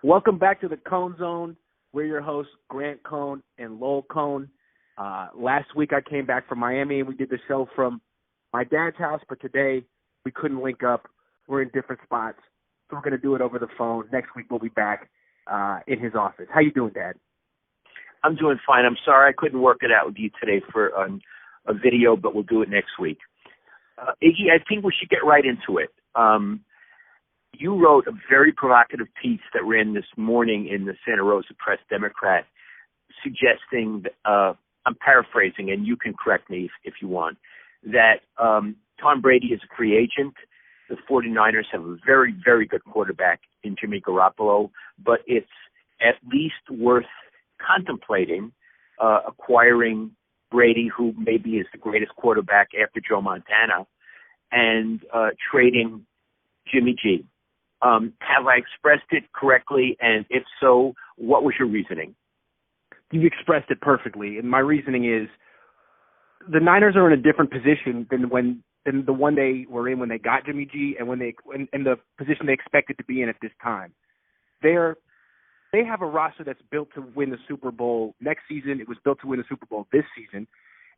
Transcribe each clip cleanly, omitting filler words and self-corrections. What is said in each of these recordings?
Welcome back to the Cohn Zone. We're your hosts, Cohn and Lowell Cohn. Last week I came back from Miami and we did the show from my dad's house, but today we couldn't link up. We're in different spots, so we're going to do it over the phone. Next week we'll be back in his office. How you doing, Dad? I'm doing fine. I'm sorry I couldn't work it out with you today for a video, but we'll do it next week. Iggy, I think we should get right into it. You wrote a very provocative piece that ran this morning in the Santa Rosa Press-Democrat suggesting, I'm paraphrasing, and you can correct me if you want, that Tom Brady is a free agent. The 49ers have a very, very good quarterback in Jimmy Garoppolo, but it's at least worth contemplating acquiring Brady, who maybe is the greatest quarterback after Joe Montana, and trading Jimmy G. Have I expressed it correctly? And if so, what was your reasoning? You expressed it perfectly. And my reasoning is the Niners are in a different position than the one they were in when they got Jimmy G and in the position they expected to be in at this time. They have a roster that's built to win the Super Bowl next season. It was built to win the Super Bowl this season,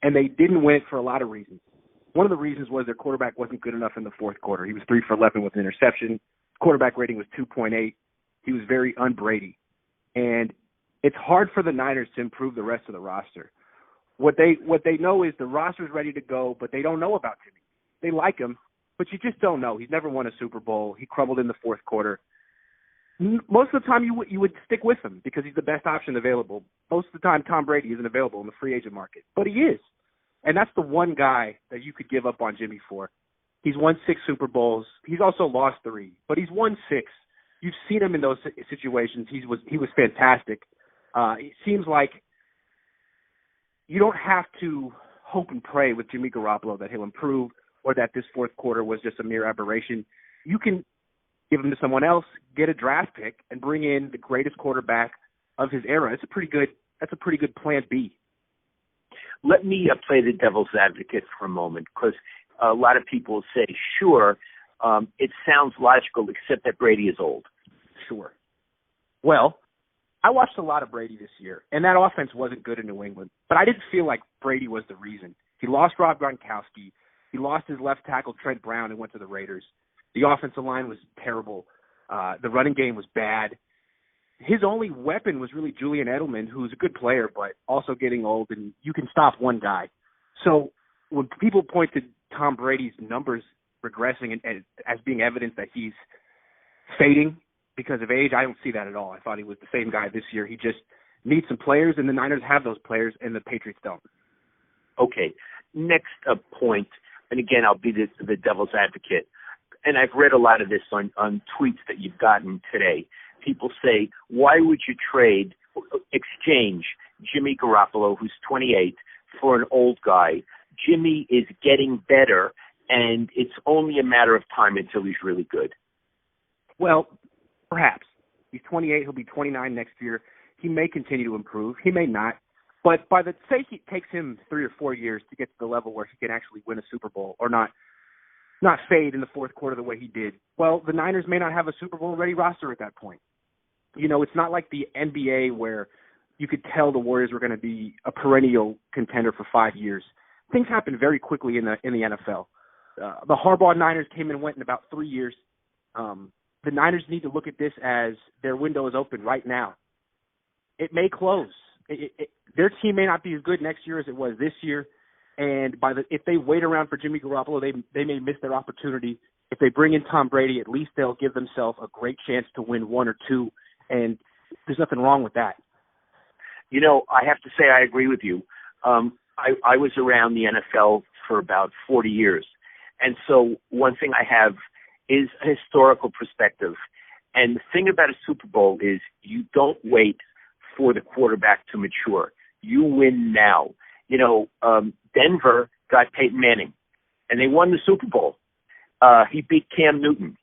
and they didn't win it for a lot of reasons. One of the reasons was their quarterback wasn't good enough in the fourth quarter. He was 3 for 11 with an interception. Quarterback rating was 2.8. He was very un-Brady. And it's hard for the Niners to improve the rest of the roster. What they know is the roster's ready to go, but they don't know about Jimmy. They like him, but you just don't know. He's never won a Super Bowl. He crumbled in the fourth quarter. Most of the time you would stick with him because he's the best option available. Most of the time Tom Brady isn't available in the free agent market, but he is. And that's the one guy that you could give up on Jimmy for. He's won 6 Super Bowls. He's also lost 3, but he's won 6. You've seen him in those situations. He was fantastic. It seems like you don't have to hope and pray with Jimmy Garoppolo that he'll improve or that this fourth quarter was just a mere aberration. You can give him to someone else, get a draft pick, and bring in the greatest quarterback of his era. That's a pretty good plan B. Let me play the devil's advocate for a moment, because a lot of people say, sure, it sounds logical, except that Brady is old. Sure. Well, I watched a lot of Brady this year, and that offense wasn't good in New England, but I didn't feel like Brady was the reason. He lost Rob Gronkowski. He lost his left tackle, Trent Brown, and went to the Raiders. The offensive line was terrible. The running game was bad. His only weapon was really Julian Edelman, who's a good player, but also getting old, and you can stop one guy. So when people point to Tom Brady's numbers regressing and as being evidence that he's fading because of age, I don't see that at all. I thought he was the same guy this year. He just needs some players, and the Niners have those players, and the Patriots don't. Okay. Next point, and again, I'll be the devil's advocate, and I've read a lot of this on tweets that you've gotten today. People say, why would you exchange Jimmy Garoppolo, who's 28, for an old guy? Jimmy is getting better, and it's only a matter of time until he's really good. Well, perhaps. He's 28. He'll be 29 next year. He may continue to improve. He may not. But by the sake it takes him 3 or 4 years to get to the level where he can actually win a Super Bowl or not fade in the fourth quarter the way he did, well, the Niners may not have a Super Bowl-ready roster at that point. You know, it's not like the NBA where you could tell the Warriors were going to be a perennial contender for 5 years. Things happen very quickly in the NFL. The Harbaugh Niners came and went in about 3 years. The Niners need to look at this as their window is open right now. It may close. Their team may not be as good next year as it was this year. And if they wait around for Jimmy Garoppolo, they may miss their opportunity. If they bring in Tom Brady, at least they'll give themselves a great chance to win 1 or 2. And there's nothing wrong with that. You know, I have to say I agree with you. I was around the NFL for about 40 years. And so one thing I have is a historical perspective. And the thing about a Super Bowl is you don't wait for the quarterback to mature. You win now. You know, Denver got Peyton Manning, and they won the Super Bowl. He beat Cam Newton.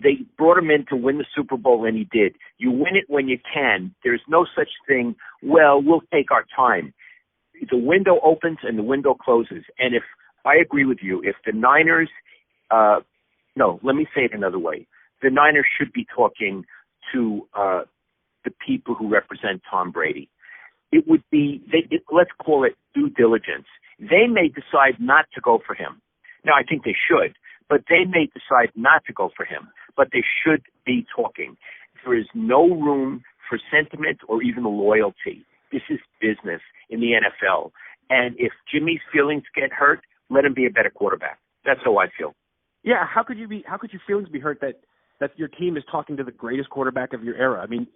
They brought him in to win the Super Bowl, and he did. You win it when you can. There's no such thing, well, we'll take our time. The window opens and the window closes. And if I agree with you, if the Niners, let me say it another way. The Niners should be talking to the people who represent Tom Brady. It would be, let's call it due diligence. They may decide not to go for him. Now, I think they should, but they may decide not to go for him. But they should be talking. There is no room for sentiment or even loyalty. This is business in the NFL. And if Jimmy's feelings get hurt, let him be a better quarterback. That's how I feel. Yeah, how could your feelings be hurt that your team is talking to the greatest quarterback of your era? I mean,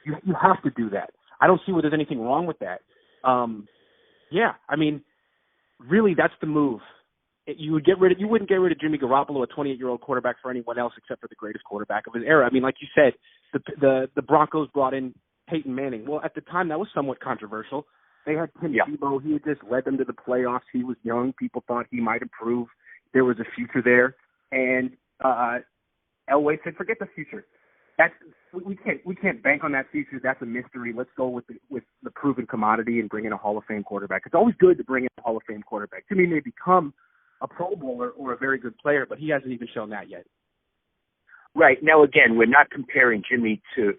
you have to do that. I don't see where there's anything wrong with that. Yeah, I mean, really, that's the move. You wouldn't get rid of Jimmy Garoppolo, a 28-year-old quarterback, for anyone else except for the greatest quarterback of his era. I mean, like you said, the Broncos brought in Peyton Manning. Well, at the time, that was somewhat controversial. They had Tim Tebow. He had just led them to the playoffs. He was young. People thought he might improve. There was a future there. And Elway said, forget the future. We can't bank on that future. That's a mystery. Let's go with the proven commodity and bring in a Hall of Fame quarterback. It's always good to bring in a Hall of Fame quarterback. Jimmy may become a Pro Bowler or a very good player, but he hasn't even shown that yet. Right. Now, again, we're not comparing Jimmy to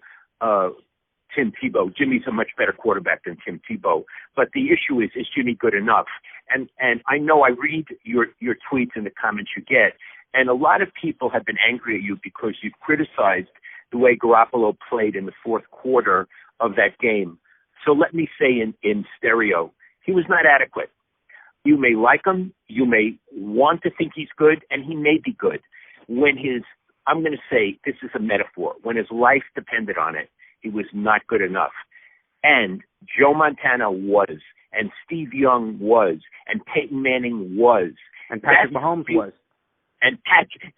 Tim Tebow. Jimmy's a much better quarterback than Tim Tebow. But the issue is Jimmy good enough? And I know I read your tweets and the comments you get, and a lot of people have been angry at you because you've criticized the way Garoppolo played in the fourth quarter of that game. So let me say in stereo, he was not adequate. You may like him, you may want to think he's good, and he may be good. When I'm going to say, this is a metaphor, when his life depended on it, he was not good enough. And Joe Montana was, and Steve Young was, and Peyton Manning was. And Patrick Mahomes was. And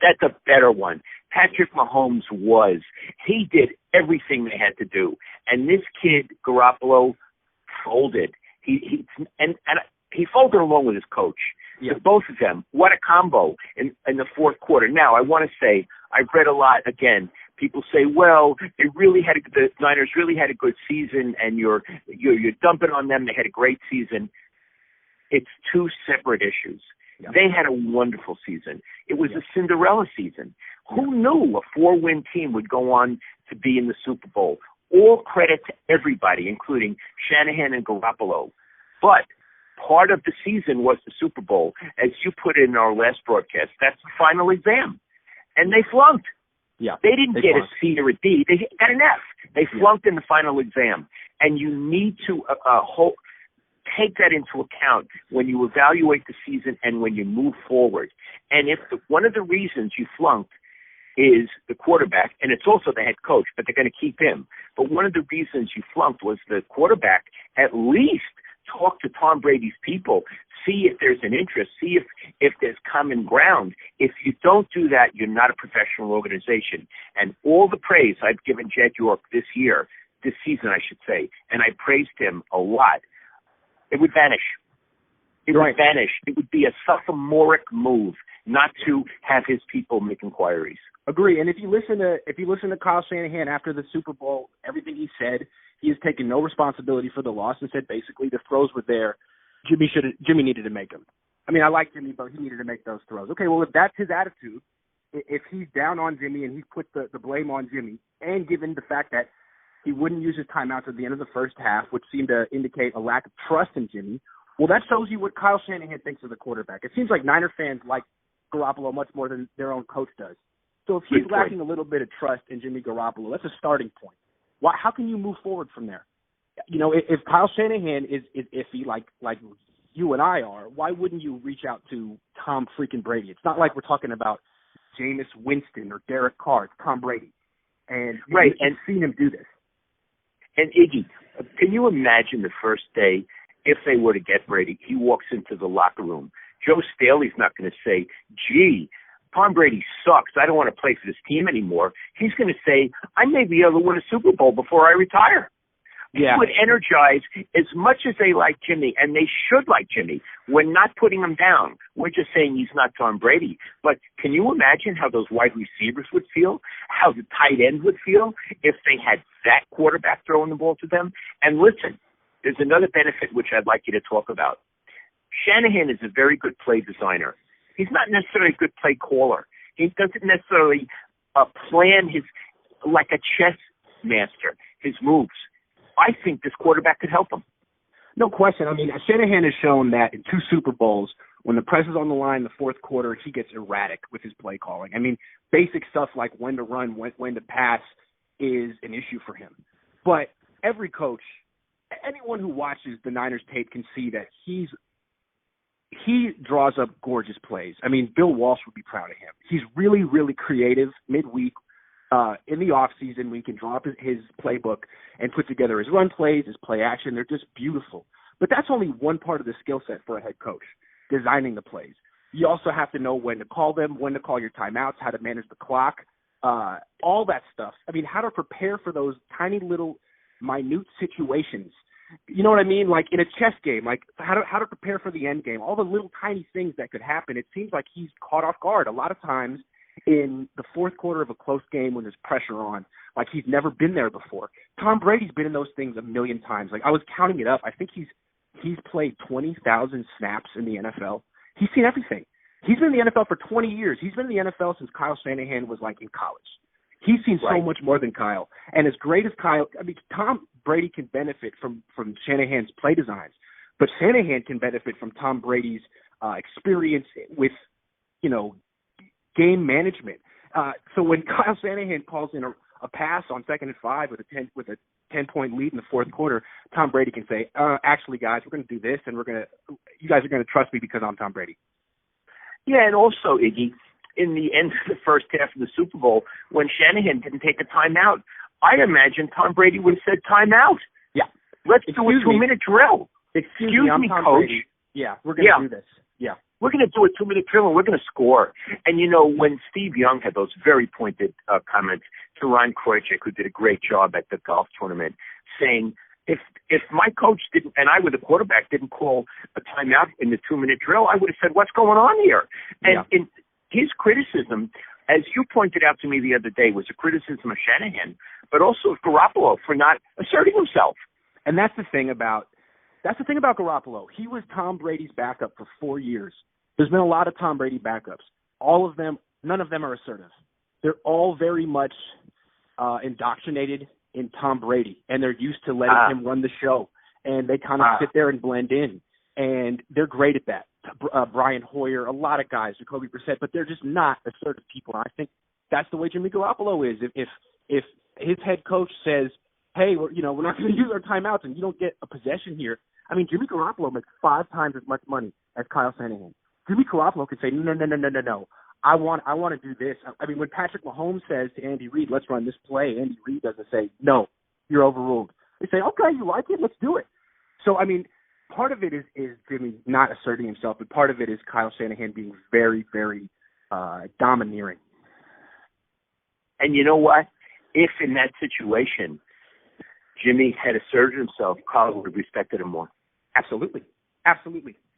that's a better one. Patrick Mahomes was. He did everything they had to do. And this kid, Garoppolo, folded. He folded along with his coach. Yeah. Both of them, what a combo in the fourth quarter. Now, I want to say, I've read a lot, again, people say, well, the Niners really had a good season, and you're dumping on them. They had a great season. It's two separate issues. Yeah. They had a wonderful season. It was a Cinderella season. Who knew a 4-win team would go on to be in the Super Bowl? All credit to everybody, including Shanahan and Garoppolo. But part of the season was the Super Bowl. As you put it in our last broadcast, that's the final exam. And they flunked. Yeah, they didn't get a C or a D. They got an F. They flunked in the final exam. And you need to take that into account when you evaluate the season and when you move forward. And if one of the reasons you flunked is the quarterback, and it's also the head coach, but they're going to keep him. But one of the reasons you flunked was the quarterback. At least talk to Tom Brady's people, see if there's an interest, see if there's common ground. If you don't do that, you're not a professional organization. And all the praise I've given Jed York this season, I should say, and I praised him a lot, it would vanish. It would vanish. It would be a sophomoric move not to have his people make inquiries. Agree. And if you listen to Kyle Shanahan after the Super Bowl, everything he said, he has taken no responsibility for the loss and said basically the throws were there. Jimmy needed to make them. I mean, I like Jimmy, but he needed to make those throws. Okay, well, if that's his attitude, if he's down on Jimmy and he's put the blame on Jimmy, and given the fact that he wouldn't use his timeouts at the end of the first half, which seemed to indicate a lack of trust in Jimmy, well, that shows you what Kyle Shanahan thinks of the quarterback. It seems like Niner fans like Garoppolo much more than their own coach does. So if he's lacking a little bit of trust in Jimmy Garoppolo, that's a starting point. How can you move forward from there? You know, if Kyle Shanahan is iffy like you and I are, why wouldn't you reach out to Tom freaking Brady? It's not like we're talking about Jameis Winston or Derek Carr. It's Tom Brady. And you've seen him do this. And Iggy, can you imagine the first day if they were to get Brady? He walks into the locker room. Joe Staley's not going to say, gee, Tom Brady sucks. I don't want to play for this team anymore. He's going to say, I may be able to win a Super Bowl before I retire. Yeah. He would energize as much as they like Jimmy, and they should like Jimmy. We're not putting him down. We're just saying he's not Tom Brady. But can you imagine how those wide receivers would feel, how the tight ends would feel if they had that quarterback throwing the ball to them? And listen, there's another benefit which I'd like you to talk about. Shanahan is a very good play designer. He's not necessarily a good play caller. He doesn't necessarily plan like a chess master. his moves. I think this quarterback could help him. No question. I mean, Shanahan has shown that in 2 Super Bowls, when the press is on the line in the fourth quarter, he gets erratic with his play calling. I mean, basic stuff like when to run, when to pass is an issue for him. But every coach, anyone who watches the Niners tape can see that he draws up gorgeous plays. I mean, Bill Walsh would be proud of him. He's really, really creative midweek in the offseason when he can draw up his playbook and put together his run plays, his play action. They're just beautiful. But that's only one part of the skill set for a head coach, designing the plays. You also have to know when to call them, when to call your timeouts, how to manage the clock, all that stuff. I mean, how to prepare for those tiny little minute situations. You know what I mean? Like in a chess game, like how to prepare for the end game, all the little tiny things that could happen. It seems like he's caught off guard a lot of times in the fourth quarter of a close game when there's pressure on, like he's never been there before. Tom Brady's been in those things a million times. Like I was counting it up. I think he's played 20,000 snaps in the NFL. He's seen everything. He's been in the NFL for 20 years. He's been in the NFL since Kyle Shanahan was like in college. He's seen so much more than Kyle. And as great as Kyle, I mean, Tom Brady can benefit from Shanahan's play designs, but Shanahan can benefit from Tom Brady's experience with, game management. So when Kyle Shanahan calls in a pass on 2nd and 5 with a 10-point lead in the fourth quarter, Tom Brady can say, actually, guys, we're going to do this, and you guys are going to trust me because I'm Tom Brady. Yeah, and also, Iggy, in the end of the first half of the Super Bowl, when Shanahan didn't take a timeout, I imagine Tom Brady would have said timeout. Yeah. Let's do a 2-minute drill. Excuse me, I'm Tom Coach. Brady. Yeah, we're going to do this. Yeah. We're going to do a 2-minute drill, and we're going to score. And, when Steve Young had those very pointed comments to Ron Krojcik, who did a great job at the golf tournament, saying, if my coach didn't, and I were the quarterback, didn't call a timeout in the 2-minute drill, I would have said, what's going on here? And in his criticism, as you pointed out to me the other day, was a criticism of Shanahan, but also of Garoppolo for not asserting himself. And that's the thing about Garoppolo. He was Tom Brady's backup for 4 years. There's been a lot of Tom Brady backups. None of them are assertive. They're all very much indoctrinated in Tom Brady, and they're used to letting him run the show, and they kind of sit there and blend in, and they're great at that. Brian Hoyer, a lot of guys, Jacoby Brissett, but they're just not assertive people. And I think that's the way Jimmy Garoppolo is. If his head coach says, hey, we're not going to use our timeouts and you don't get a possession here. I mean, Jimmy Garoppolo makes 5 times as much money as Kyle Shanahan. Jimmy Garoppolo could say, no. I want to do this. I mean, when Patrick Mahomes says to Andy Reid, let's run this play, Andy Reid doesn't say, no, you're overruled. They say, okay, you like it, let's do it. So, I mean, part of it is Jimmy not asserting himself, but part of it is Kyle Shanahan being very, very domineering. And you know what? If in that situation Jimmy had asserted himself, Kyle would have respected him more. Absolutely.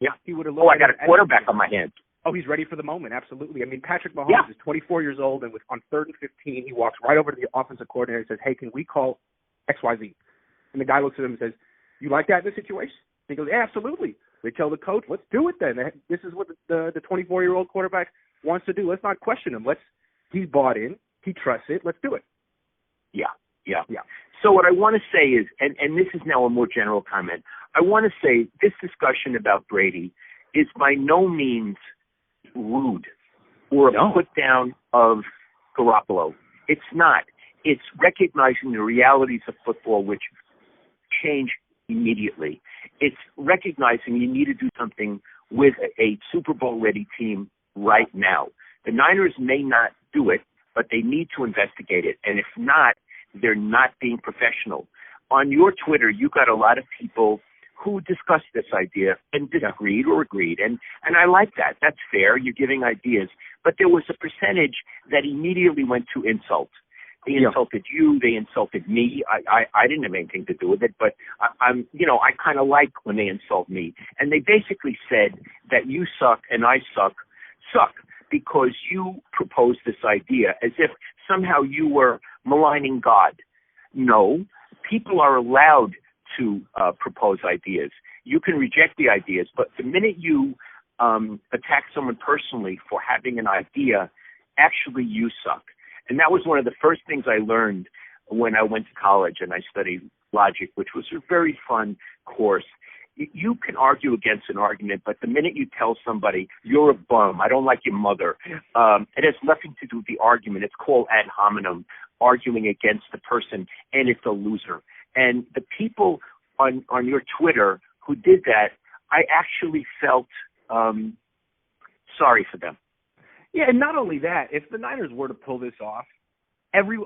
Yeah. He would have. I got a quarterback on my hands. Oh, he's ready for the moment. Absolutely. I mean, Patrick Mahomes is 24 years old, and on 3rd and 15, he walks right over to the offensive coordinator and says, hey, can we call XYZ? And the guy looks at him and says, you like that in this situation? He goes, yeah, absolutely. They tell the coach, let's do it then. This is what the 24-year-old quarterback wants to do. Let's not question him. He's bought in. He trusts it. Let's do it. Yeah. So what I want to say is, and this is now a more general comment, I want to say this discussion about Brady is by no means rude or a put down of Garoppolo. It's not. It's recognizing the realities of football, which change immediately. It's recognizing you need to do something with a Super Bowl ready team right now. The Niners may not do it, but they need to investigate it. And if not, they're not being professional. On your Twitter, you got a lot of people who discussed this idea and disagreed or agreed. And I like that. That's fair. You're giving ideas. But there was a percentage that immediately went to insult. They insulted you. They insulted me. I didn't have anything to do with it, but I kind of like when they insult me. And they basically said that you suck and I suck because you proposed this idea as if somehow you were maligning God. No, people are allowed to propose ideas. You can reject the ideas, but the minute you attack someone personally for having an idea, actually you suck. And that was one of the first things I learned when I went to college and I studied logic, which was a very fun course. You can argue against an argument, but the minute you tell somebody you're a bum, I don't like your mother, it has nothing to do with the argument. It's called ad hominem, arguing against the person, and it's a loser. And the people on your Twitter who did that, I actually felt sorry for them. Yeah, and not only that, if the Niners were to pull this off,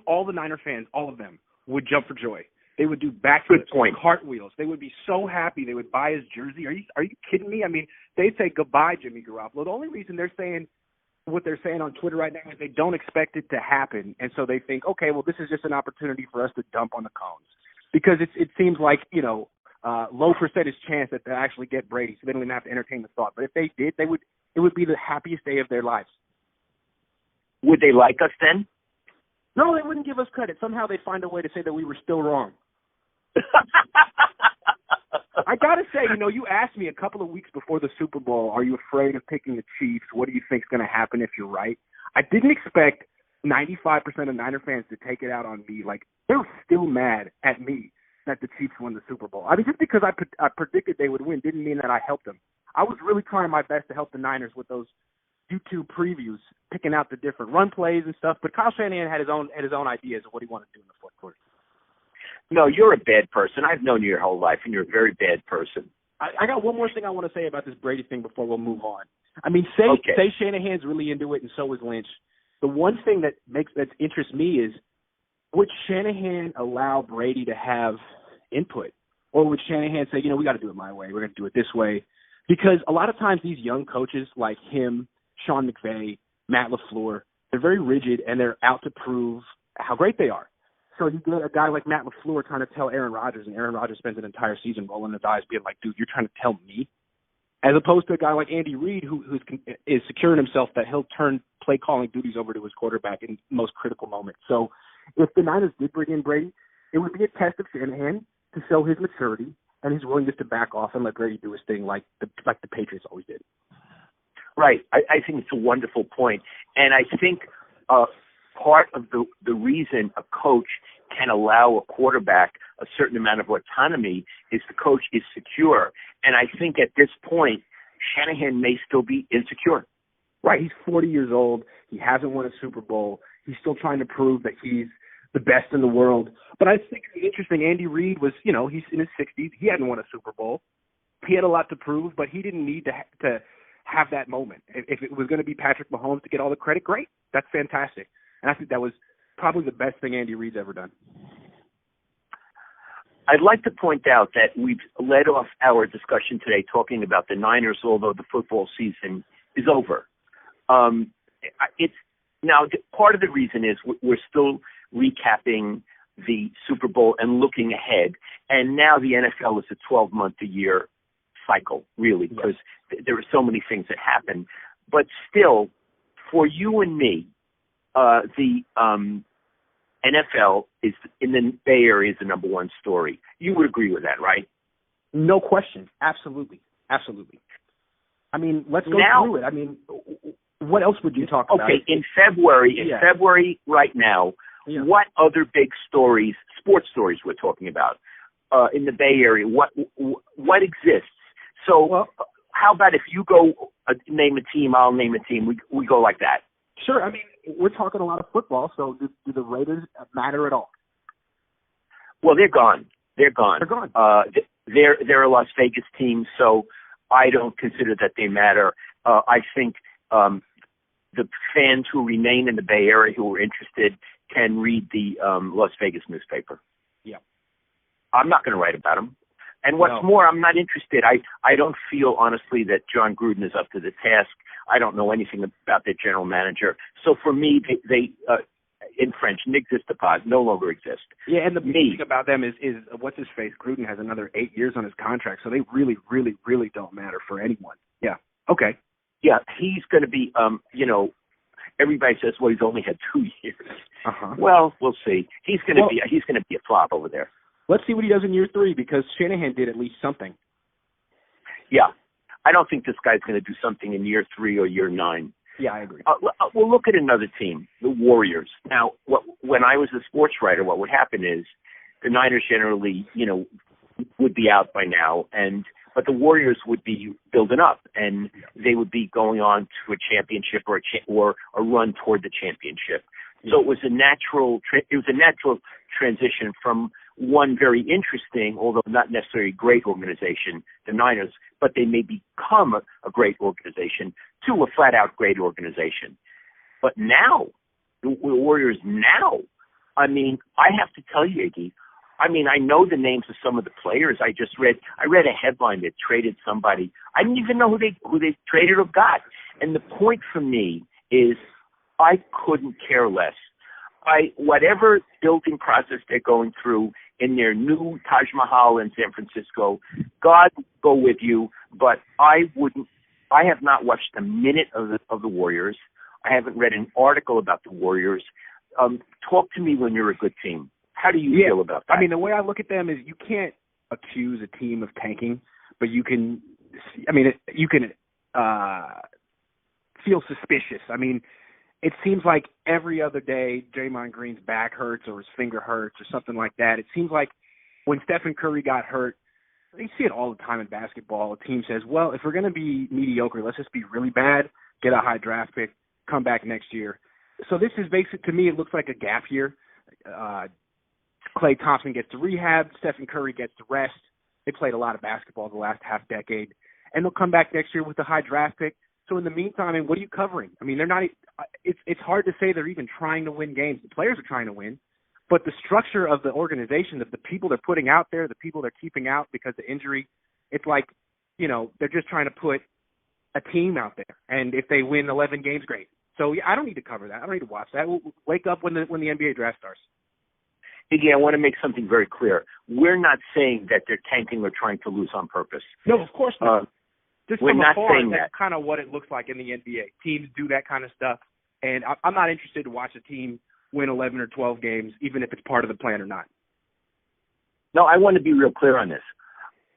all the Niner fans, all of them, would jump for joy. They would do backflips, cartwheels. They would be so happy. They would buy his jersey. Are you kidding me? I mean, they'd say goodbye, Jimmy Garoppolo. The only reason they're saying what they're saying on Twitter right now is they don't expect it to happen, and so they think, okay, well, this is just an opportunity for us to dump on the Cohns, because it seems like, you know, low percentage chance that they'll actually get Brady, so they don't even have to entertain the thought. But if they did, it would be the happiest day of their lives. Would they like us then? No, they wouldn't give us credit. Somehow they'd find a way to say that we were still wrong. I got to say, you know, you asked me a couple of weeks before the Super Bowl, are you afraid of picking the Chiefs? What do you think is going to happen if you're right? I didn't expect 95% of Niner fans to take it out on me. Like, they were still mad at me that the Chiefs won the Super Bowl. I mean, just because I predicted they would win didn't mean that I helped them. I was really trying my best to help the Niners with those YouTube previews, picking out the different run plays and stuff. But Kyle Shanahan had his own ideas of what he wanted to do in the fourth quarter. No, you're a bad person. I've known you your whole life, and you're a very bad person. I got one more thing I want to say about this Brady thing before we'll move on. I mean, say Shanahan's really into it, and so is Lynch. The one thing that interests me is, would Shanahan allow Brady to have input, or would Shanahan say, you know, we got to do it my way. We're going to do it this way, because a lot of times these young coaches like him, Sean McVay, Matt LaFleur, they're very rigid and they're out to prove how great they are. So you get a guy like Matt LaFleur trying to tell Aaron Rodgers, and Aaron Rodgers spends an entire season rolling his eyes being like, dude, you're trying to tell me? As opposed to a guy like Andy Reid who is securing himself that he'll turn play calling duties over to his quarterback in the most critical moments. So if the Niners did bring in Brady, it would be a test of Shanahan to show his maturity and his willingness to back off and let Brady do his thing like the Patriots always did. Right. I think it's a wonderful point. And I think part of the reason a coach can allow a quarterback a certain amount of autonomy is the coach is secure. And I think at this point, Shanahan may still be insecure. Right. He's 40 years old. He hasn't won a Super Bowl. He's still trying to prove that he's the best in the world. But I think it's interesting. Andy Reid was, you know, he's in his 60s. He hadn't won a Super Bowl. He had a lot to prove, but he didn't need to have that moment. If it was going to be Patrick Mahomes to get all the credit, great. That's fantastic. And I think that was probably the best thing Andy Reid's ever done. I'd like to point out that we've led off our discussion today talking about the Niners, although the football season is over. Part of the reason is we're still recapping the Super Bowl and looking ahead. And now the NFL is a 12-month-a-year cycle, really, because there are so many things that happen. But still, for you and me, the NFL is in the Bay Area is the number one story. You would agree with that, right? No question. Absolutely. Absolutely. I mean, let's go through it. I mean, what else would you talk about? Okay, in February right now, what other big stories, sports stories we're talking about in the Bay Area? What exists? So how about if you go name a team, I'll name a team. We go like that. Sure. I mean, we're talking a lot of football, so do the Raiders matter at all? Well, they're gone. They're gone. They're a Las Vegas team, so I don't consider that they matter. I think the fans who remain in the Bay Area who are interested can read the Las Vegas newspaper. Yeah. I'm not going to write about them. And what's more, I'm not interested. I don't feel, honestly, that John Gruden is up to the task. I don't know anything about their general manager. So for me, they in French, n'existe pas, no longer exist. Yeah, and the thing about them is what's his face? Gruden has another 8 years on his contract, so they really, really, really don't matter for anyone. Yeah. Okay. Yeah, he's going to be, everybody says, well, he's only had 2 years. Uh-huh. Well, we'll see. He's going to be a flop over there. Let's see what he does in year 3, because Shanahan did at least something. Yeah. I don't think this guy's going to do something in year 3 or year 9. Yeah, I agree. We'll look at another team, the Warriors. Now, when I was a sports writer, what would happen is the Niners generally, would be out by now, but the Warriors would be building up, and they would be going on to a championship or a run toward the championship. So it was a natural transition from one very interesting, although not necessarily great organization, the Niners, but they may become a great organization, to a flat-out great organization. But now, the Warriors now, I have to tell you, Iggy, I know the names of some of the players. I read a headline that traded somebody. I didn't even know who they traded or got. And the point for me is I couldn't care less. Whatever building process they're going through in their new Taj Mahal in San Francisco, God go with you, but I have not watched a minute of the Warriors. I haven't read an article about the Warriors. Talk to me when you're a good team. How do you feel about that? The way I look at them is you can't accuse a team of tanking, but you can feel suspicious. It seems like every other day Draymond Green's back hurts or his finger hurts or something like that. It seems like when Stephen Curry got hurt, you see it all the time in basketball. A team says, well, if we're going to be mediocre, let's just be really bad, get a high draft pick, come back next year. So this is basic. To me, it looks like a gap year. Klay Thompson gets to rehab. Stephen Curry gets to rest. They played a lot of basketball the last half decade. And they'll come back next year with a high draft pick. So in the meantime, what are you covering? They're not – it's hard to say they're even trying to win games. The players are trying to win. But the structure of the organization, of the people they're putting out there, the people they're keeping out because of injury, it's like, they're just trying to put a team out there. And if they win 11 games, great. So I don't need to cover that. I don't need to watch that. We'll wake up when the NBA draft starts. Iggy, I want to make something very clear. We're not saying that they're tanking or trying to lose on purpose. No, of course not. We're not saying that. That's kind of what it looks like in the NBA. Teams do that kind of stuff, and I'm not interested to watch a team win 11 or 12 games, even if it's part of the plan or not. No, I want to be real clear on this.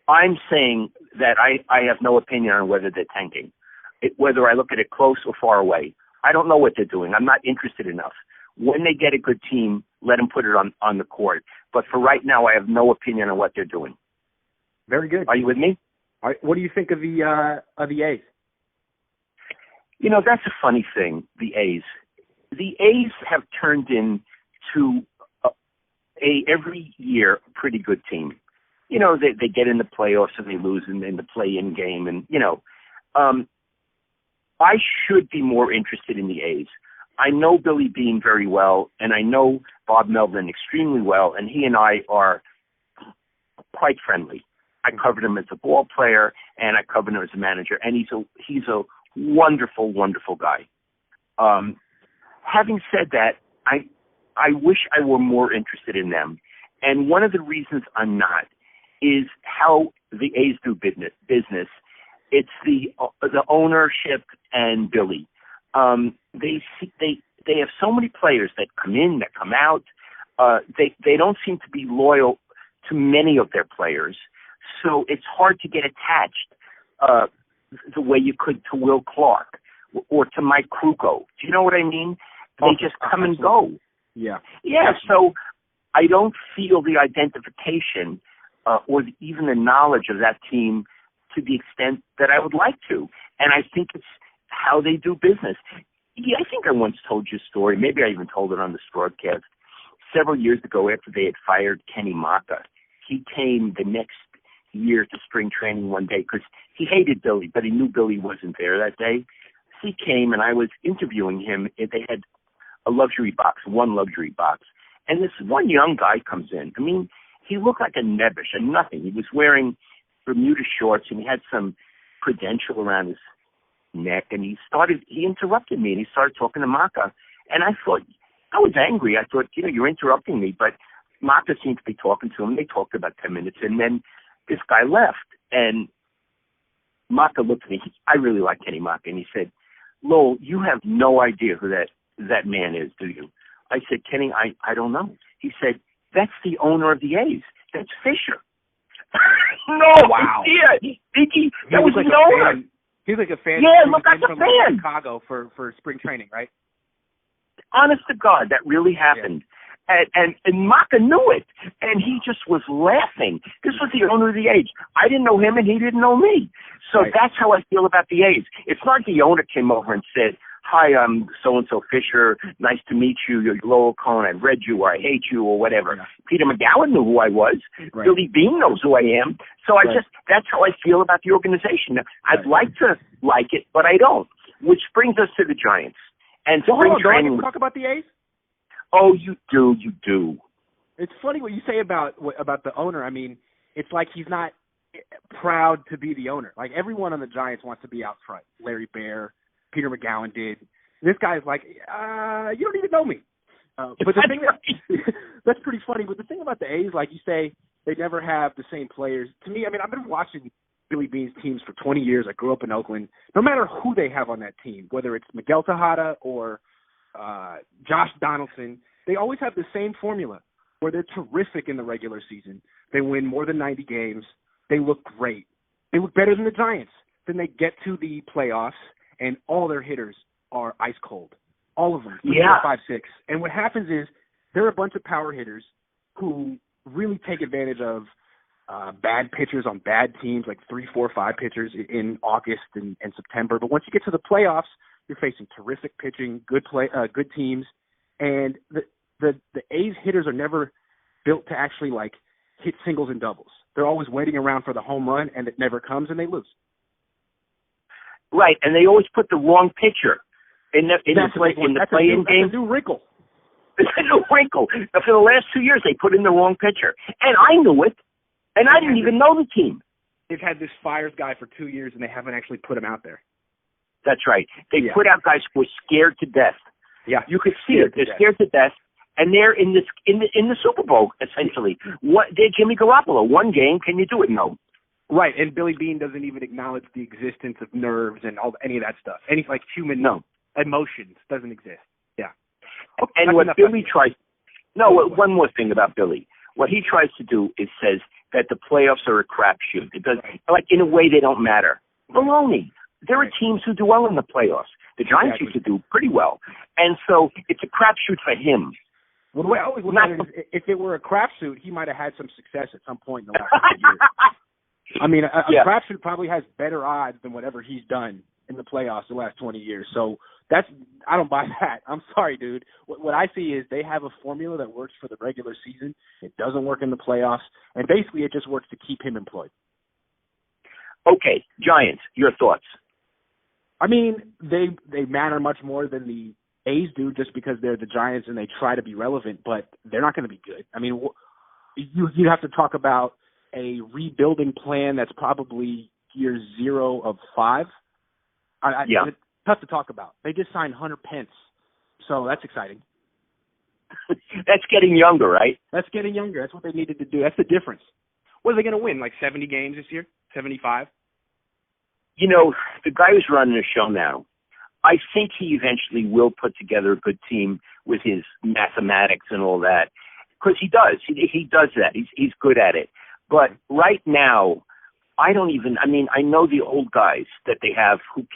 I'm saying that I have no opinion on whether they're tanking, whether I look at it close or far away. I don't know what they're doing. I'm not interested enough. When they get a good team, let them put it on the court. But for right now, I have no opinion on what they're doing. Very good. Are you with me? All right. What do you think of the A's? That's a funny thing, the A's. The A's have turned into every year a pretty good team. They get in the playoffs and they lose in the play-in game. And, I should be more interested in the A's. I know Billy Beane very well, and I know Bob Melvin extremely well, and he and I are quite friendly. I covered him as a ball player, and I covered him as a manager, and he's a wonderful, wonderful guy. Having said that, I wish I were more interested in them, and one of the reasons I'm not is how the A's do business. It's the ownership and Billy. They have so many players that come in, that come out. They don't seem to be loyal to many of their players, so it's hard to get attached the way you could to Will Clark or to Mike Krukow. Do you know what I mean? They just come and go. Yeah. Yeah. So I don't feel the identification or even the knowledge of that team to the extent that I would like to, and I think it's how they do business. Yeah, I think I once told you a story. Maybe I even told it on this broadcast. Several years ago, after they had fired Kenny Maka, he came the next year to spring training one day because he hated Billy, but he knew Billy wasn't there that day. So he came, and I was interviewing him. They had one luxury box, and this one young guy comes in. He looked like a nebbish, a nothing. He was wearing Bermuda shorts, and he had some credential around his neck, and he interrupted me, and he started talking to Maka, and I was angry. I thought, you're interrupting me, but Maka seemed to be talking to him. They talked about 10 minutes, and then this guy left, and Maka looked at me. I really like Kenny Maka, and he said, Lowell, you have no idea who that man is, do you? I said, Kenny, I don't know. He said, that's the owner of the A's. That's Fisher. No, wow. Yeah, Vicky, that was the owner. He's like a fan. Yeah, look, I'm a from fan. Chicago for spring training, right? Honest to God, that really happened. Yeah. And Maka knew it, and he just was laughing. This was the owner of the A's. I didn't know him, and he didn't know me. So that's how I feel about the A's. It's not like the owner came over and said, "Hi, I'm so-and-so Fisher. Nice to meet you. You're Lowell Cohn. I read you, or I hate you, or whatever." Yeah. Peter McGowan knew who I was. Right. Billy Beane knows who I am. So that's how I feel about the organization. I'd like to like it, but I don't. Which brings us to the Giants. And spring training. Do I talk about the A's? Oh, you do. It's funny what you say about the owner. I mean, it's like he's not proud to be the owner. Like, everyone on the Giants wants to be out front. Larry Baer, Peter McGowan did. This guy's like, you don't even know me. But the thing that's pretty funny. But the thing about the A's, like you say, they never have the same players. To me, I mean, I've been watching Billy Beane's teams for 20 years. I grew up in Oakland. No matter who they have on that team, whether it's Miguel Tejada or Josh Donaldson, they always have the same formula where they're terrific in the regular season. They win more than 90 games. They look great. They look better than the Giants. Then they get to the playoffs, and all their hitters are ice cold. All of them. 3, 4, 5, 6. And what happens is they're a bunch of power hitters who really take advantage of bad pitchers on bad teams, like 3, 4, 5 pitchers in August and September. But once you get to the playoffs, you're facing terrific pitching, good teams, and the A's hitters are never built to actually like hit singles and doubles. They're always waiting around for the home run, and it never comes, and they lose. Right, and they always put the wrong pitcher in the play-in game. That's a new wrinkle. It's a new wrinkle. For the last 2 years, they put in the wrong pitcher, and I knew it, and I didn't even know the team. They've had this Fires guy for 2 years, and they haven't actually put him out there. That's right. They put out guys who were scared to death. Yeah, you could see it. They're scared to death, and they're in the Super Bowl essentially. They're Jimmy Garoppolo. One game, can you do it? No. Right, and Billy Beane doesn't even acknowledge the existence of nerves and any of that stuff. Any like human emotions doesn't exist. Yeah. Okay, and what Billy tries. No, one more thing about Billy. What he tries to do is says that the playoffs are a crapshoot. It does, like in a way they don't matter. Baloney. There are teams who do well in the playoffs. The Giants used to do pretty well. And so it's a crapshoot for him. Well, the way I always look at it is if it were a crapshoot, he might have had some success at some point in the last couple of years. I mean, a crapshoot probably has better odds than whatever he's done in the playoffs the last 20 years. So I don't buy that. I'm sorry, dude. What I see is they have a formula that works for the regular season. It doesn't work in the playoffs. And basically it just works to keep him employed. Okay, Giants, your thoughts? I mean, they matter much more than the A's do just because they're the Giants and they try to be relevant, but they're not going to be good. I mean, you have to talk about a rebuilding plan that's probably year 0 of 5. It's tough to talk about. They just signed Hunter Pence, so that's exciting. That's getting younger, right? That's getting younger. That's what they needed to do. That's the difference. What are they going to win, like 70 games this year? 75? You know, the guy who's running the show now, I think he eventually will put together a good team with his mathematics and all that, because he does. He does that. He's good at it. But right now, I know the old guys that they have who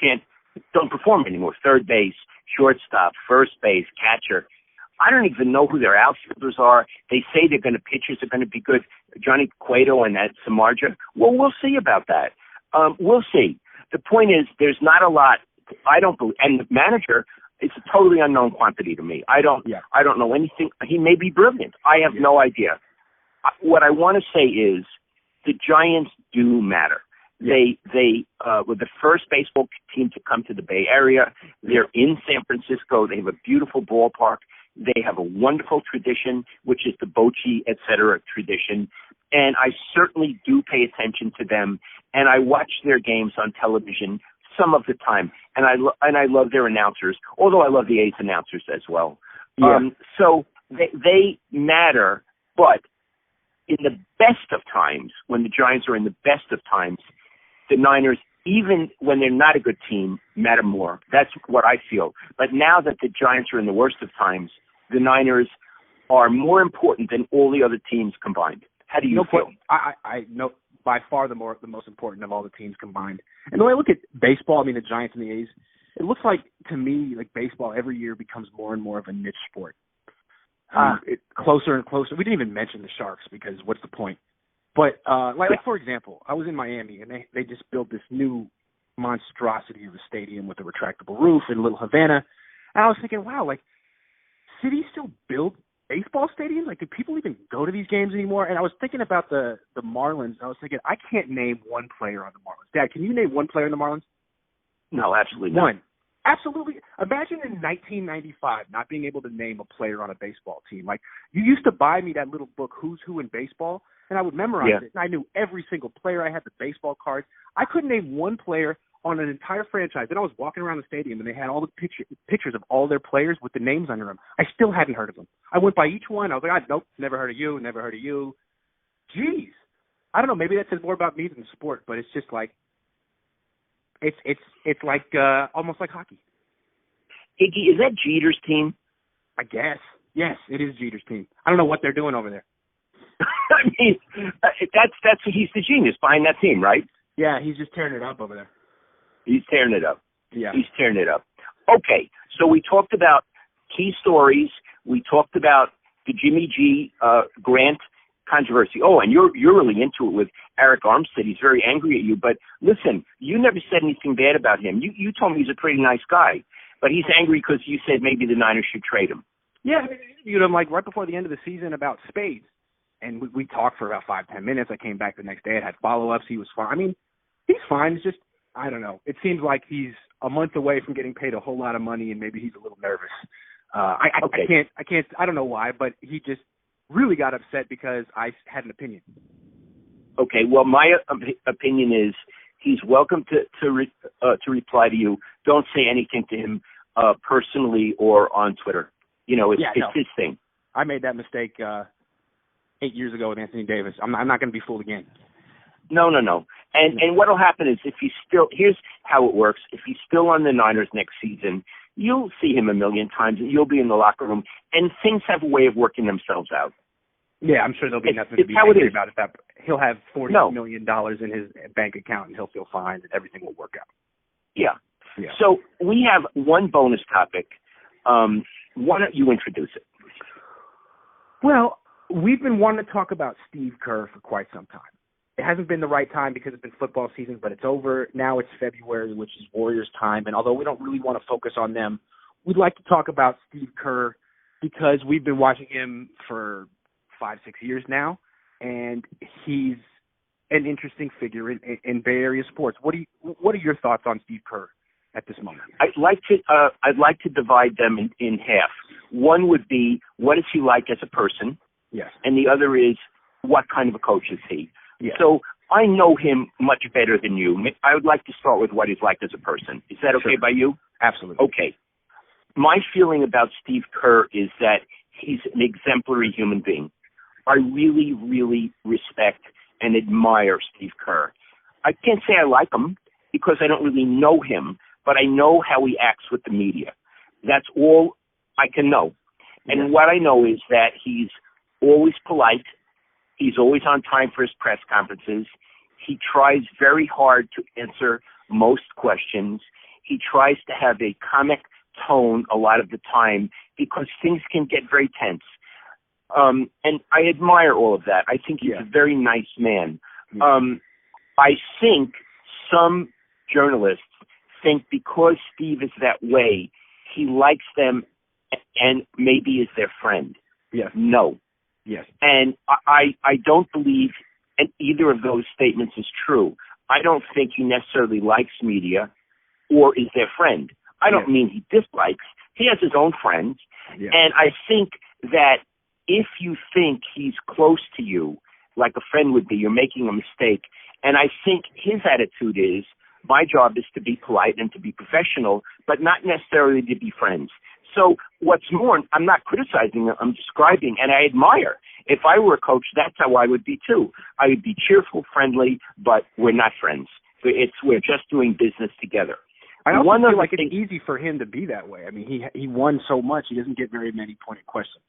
don't perform anymore. Third base, shortstop, first base, catcher. I don't even know who their outfielders are. They say pitchers are going to be good. Johnny Cueto and that Samardzija. Well, we'll see about that. We'll see. The point is, there's not a lot. I don't believe, and the manager, it's a totally unknown quantity to me. I don't know anything. He may be brilliant. I have no idea. What I want to say is, the Giants do matter. They were the first baseball team to come to the Bay Area. They're in San Francisco. They have a beautiful ballpark. They have a wonderful tradition, which is the Bochy, et cetera, tradition. And I certainly do pay attention to them. And I watch their games on television some of the time. And I love their announcers, although I love the A's announcers as well. Yeah. So they matter, but in the best of times, when the Giants are in the best of times, the Niners, even when they're not a good team, matter more. That's what I feel. But now that the Giants are in the worst of times, the Niners are more important than all the other teams combined. How do you feel? I know by far the most important of all the teams combined. And the way I look at baseball, I mean, the Giants and the A's, it looks like, to me, like baseball every year becomes more and more of a niche sport. Closer and closer. We didn't even mention the Sharks because what's the point? But, like for example, I was in Miami, and they just built this new monstrosity of a stadium with a retractable roof in Little Havana. And I was thinking, wow, like, cities still build baseball stadiums? Like, do people even go to these games anymore? And I was thinking about the Marlins. I was thinking, I can't name one player on the Marlins. Dad, can you name one player on the Marlins? No, absolutely not. One. Absolutely. Imagine in 1995 not being able to name a player on a baseball team. Like, you used to buy me that little book, Who's Who in Baseball, and I would memorize it. And I knew every single player. I had the baseball cards. I couldn't name one player on an entire franchise. Then I was walking around the stadium, and they had all the pictures of all their players with the names under them. I still hadn't heard of them. I went by each one. I was like, nope, never heard of you, never heard of you. Jeez. I don't know. Maybe that says more about me than the sport, but it's just like, it's like almost like hockey. Iggy, is that Jeter's team? I guess. Yes, it is Jeter's team. I don't know what they're doing over there. I mean, that's he's the genius behind that team, right? Yeah, he's just tearing it up over there. He's tearing it up. Yeah. He's tearing it up. Okay, so we talked about key stories. We talked about the Jimmy G Grant controversy. Oh, and you're really into it with Eric Armstead. He's very angry at you. But listen, you never said anything bad about him. You told me he's a pretty nice guy. But he's angry because you said maybe the Niners should trade him. Yeah, I mean, like right before the end of the season about Spades. And we talked for about 5-10 minutes. I came back the next day and had follow-ups. He was fine. I mean, he's fine. It's just, I don't know. It seems like he's a month away from getting paid a whole lot of money, and maybe he's a little nervous. I can't. I don't know why, but he just really got upset because I had an opinion. Okay. Well, my opinion is he's welcome to reply to you. Don't say anything to him personally or on Twitter. You know, it's his thing. I made that mistake 8 years ago with Anthony Davis. I'm not going to be fooled again. No. And what'll happen is here's how it works. If he's still on the Niners next season, you'll see him a million times. You'll be in the locker room, and things have a way of working themselves out. Yeah, I'm sure there'll be nothing to be angry about it. He'll have $40 million in his bank account, and he'll feel fine, and everything will work out. Yeah. So we have one bonus topic. Why don't you introduce it? Well, we've been wanting to talk about Steve Kerr for quite some time. It hasn't been the right time because it's been football season, but it's over. Now it's February, which is Warriors time. And although we don't really want to focus on them, we'd like to talk about Steve Kerr because we've been watching him for 5-6 years now, and he's an interesting figure in Bay Area sports. What are your thoughts on Steve Kerr at this moment? I'd like to divide them in half. One would be, what is he like as a person? Yes. And the other is, what kind of a coach is he? Yes. So I know him much better than you. I would like to start with what he's like as a person. Is that okay by you? Absolutely. Okay. My feeling about Steve Kerr is that he's an exemplary human being. I really, really respect and admire Steve Kerr. I can't say I like him because I don't really know him, but I know how he acts with the media. That's all I can know. And what I know is that he's always polite. He's always on time for his press conferences. He tries very hard to answer most questions. He tries to have a comic tone a lot of the time because things can get very tense. And I admire all of that. I think he's a very nice man. I think some journalists think because Steve is that way, he likes them and maybe is their friend. Yes. No. Yes. And I don't believe either of those statements is true. I don't think he necessarily likes media or is their friend. I don't mean he dislikes. He has his own friends. Yeah. And I think that if you think he's close to you, like a friend would be, you're making a mistake. And I think his attitude is, my job is to be polite and to be professional, but not necessarily to be friends. So what's more, I'm not criticizing him, I'm describing, and I admire. If I were a coach, that's how I would be too. I would be cheerful, friendly, but we're not friends. We're just doing business together. I also feel like it's easy for him to be that way. I mean, he won so much, he doesn't get very many pointed questions.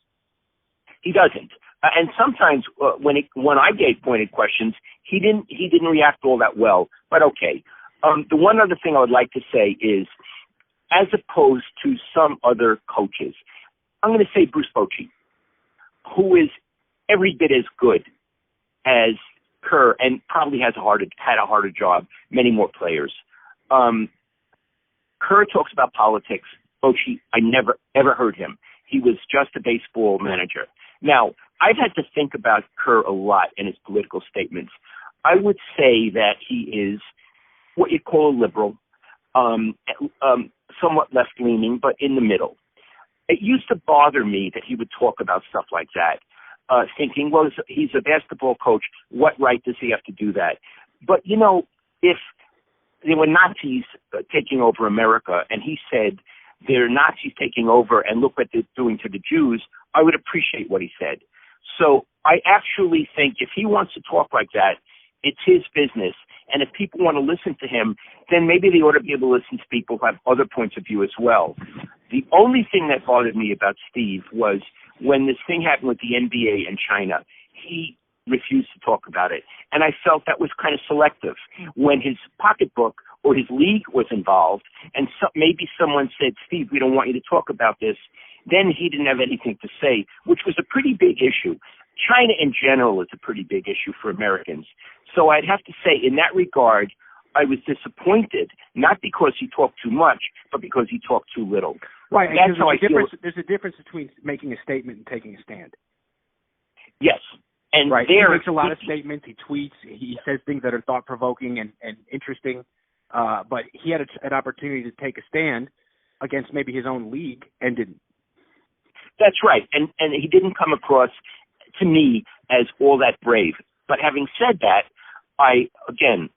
He doesn't. And sometimes when I gave pointed questions, he didn't react all that well. But okay. The one other thing I would like to say is, as opposed to some other coaches, I'm going to say Bruce Bochy, who is every bit as good as Kerr and probably had a harder job, many more players. Kerr talks about politics. Bochy, I never, ever heard him. He was just a baseball manager. Now, I've had to think about Kerr a lot in his political statements. I would say that he is what you call a liberal, somewhat left-leaning, but in the middle. It used to bother me that he would talk about stuff like that, thinking, well, he's a basketball coach. What right does he have to do that? But, you know, if there were Nazis taking over America and he said they're Nazis taking over and look what they're doing to the Jews, I would appreciate what he said. So I actually think if he wants to talk like that, it's his business. And if people want to listen to him, then maybe they ought to be able to listen to people who have other points of view as well. The only thing that bothered me about Steve was when this thing happened with the NBA and China, he refused to talk about it. And I felt that was kind of selective. When his pocketbook or his league was involved and maybe someone said, Steve, we don't want you to talk about this, then he didn't have anything to say, which was a pretty big issue. China in general is a pretty big issue for Americans. So I'd have to say in that regard, I was disappointed, not because he talked too much, but because he talked too little. Right. That's how I feel. There's a difference between making a statement and taking a stand. Yes. And right. He makes a lot of statements. He tweets. He says things that are thought-provoking and interesting. But he had an opportunity to take a stand against maybe his own league and didn't. That's right. And he didn't come across, to me, as all that brave. But having said that, I, again,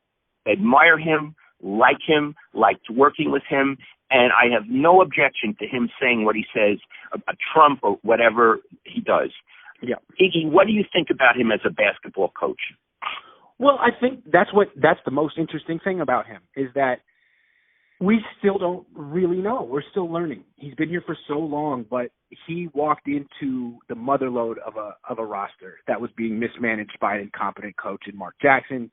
admire him, liked working with him, and I have no objection to him saying what he says about Trump or whatever he does. Yeah. Iggy, what do you think about him as a basketball coach? Well, I think that's the most interesting thing about him is that we still don't really know. We're still learning. He's been here for so long, but he walked into the motherlode of a roster that was being mismanaged by an incompetent coach in Mark Jackson.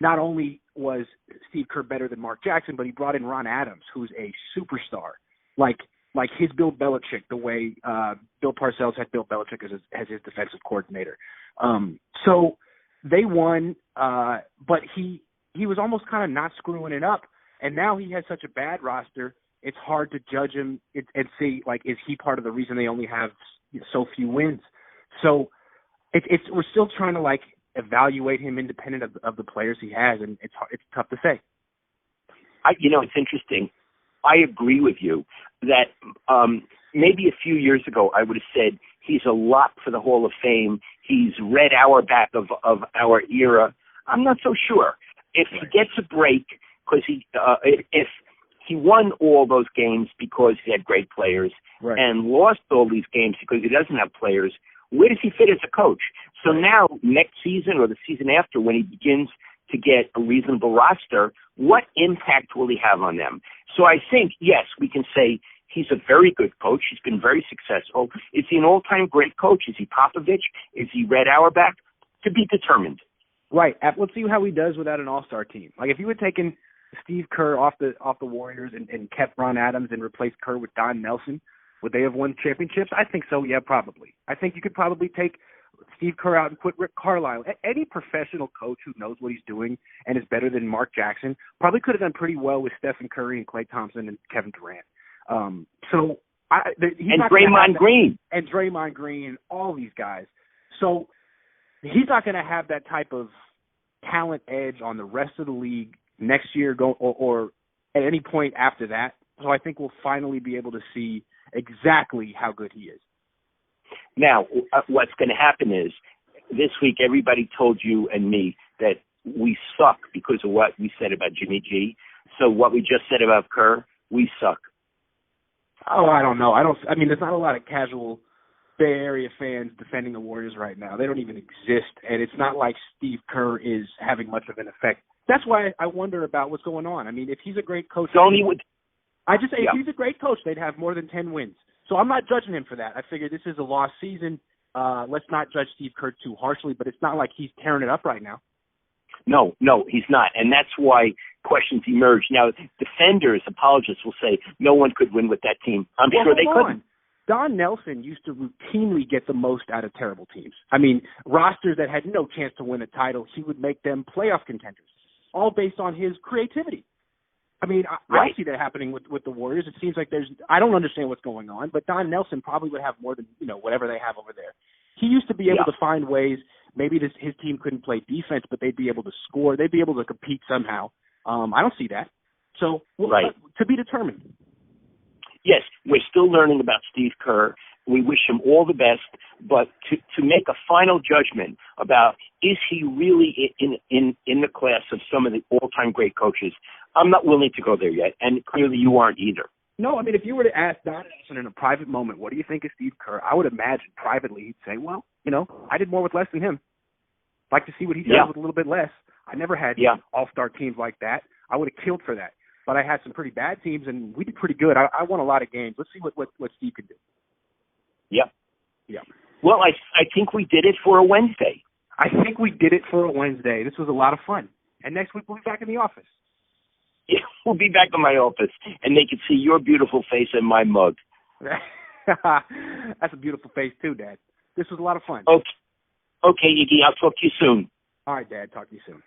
Not only was Steve Kerr better than Mark Jackson, but he brought in Ron Adams, who's a superstar, like his Bill Belichick, the way Bill Parcells had Bill Belichick as his defensive coordinator. So they won, but he was almost kind of not screwing it up. And now he has such a bad roster, it's hard to judge him and see, like, is he part of the reason they only have so few wins? So we're still trying to, like, evaluate him independent of the players he has, and it's tough to say. It's interesting. I agree with you that maybe a few years ago I would have said he's a lock for the Hall of Fame. He's Red Auerbach of our era. I'm not so sure. If he gets a break, because if he won all those games because he had great players and lost all these games because he doesn't have players, where does he fit as a coach? So now, next season or the season after, when he begins to get a reasonable roster, what impact will he have on them? So I think, yes, we can say he's a very good coach. He's been very successful. Is he an all-time great coach? Is he Popovich? Is he Red Auerbach? To be determined. Right. Let's see how he does without an all-star team. Like, if you had taken Steve Kerr off the Warriors and kept Ron Adams and replaced Kerr with Don Nelson, would they have won championships? I think so, yeah, probably. I think you could probably take Steve Kerr out and put Rick Carlisle. Any professional coach who knows what he's doing and is better than Mark Jackson probably could have done pretty well with Stephen Curry and Klay Thompson and Kevin Durant. And Draymond Green. And Draymond Green, all these guys. So he's not going to have that type of talent edge on the rest of the league next year or at any point after that. So I think we'll finally be able to see exactly how good he is. Now, what's going to happen is this week everybody told you and me that we suck because of what we said about Jimmy G. So what we just said about Kerr, we suck. Oh, I don't know. There's not a lot of casual Bay Area fans defending the Warriors right now. They don't even exist, and it's not like Steve Kerr is having much of an effect. That's why I wonder about what's going on. I mean, if he's a great coach, if he's a great coach, they'd have more than 10 wins. So I'm not judging him for that. I figure this is a lost season. let's not judge Steve Kerr too harshly, but it's not like he's tearing it up right now. No, he's not. And that's why questions emerge. Now, defenders, apologists will say no one could win with that team. I'm sure they couldn't. Don Nelson used to routinely get the most out of terrible teams. I mean, rosters that had no chance to win a title, he would make them playoff contenders, all based on his creativity. I mean, I don't see that happening with the Warriors. It seems like I don't understand what's going on, but Don Nelson probably would have more than, whatever they have over there. He used to be able to find ways. Maybe his team couldn't play defense, but they'd be able to score. They'd be able to compete somehow. I don't see that. So, to be determined. Yes, we're still learning about Steve Kerr. We wish him all the best, but to make a final judgment about is he really in the class of some of the all-time great coaches, I'm not willing to go there yet, and clearly you aren't either. No, I mean, if you were to ask Don Nelson in a private moment, what do you think of Steve Kerr? I would imagine privately he'd say, well, I did more with less than him. I'd like to see what he does with a little bit less. I never had all-star teams like that. I would have killed for that. But I had some pretty bad teams, and we did pretty good. I won a lot of games. Let's see what Steve can do. Yep. Yeah. Well, I think we did it for a Wednesday. I think we did it for a Wednesday. This was a lot of fun. And next week we'll be back in the office. Yeah, we'll be back in my office, and they can see your beautiful face and my mug. That's a beautiful face too, Dad. This was a lot of fun. Okay, Iggy, I'll talk to you soon. All right, Dad. Talk to you soon.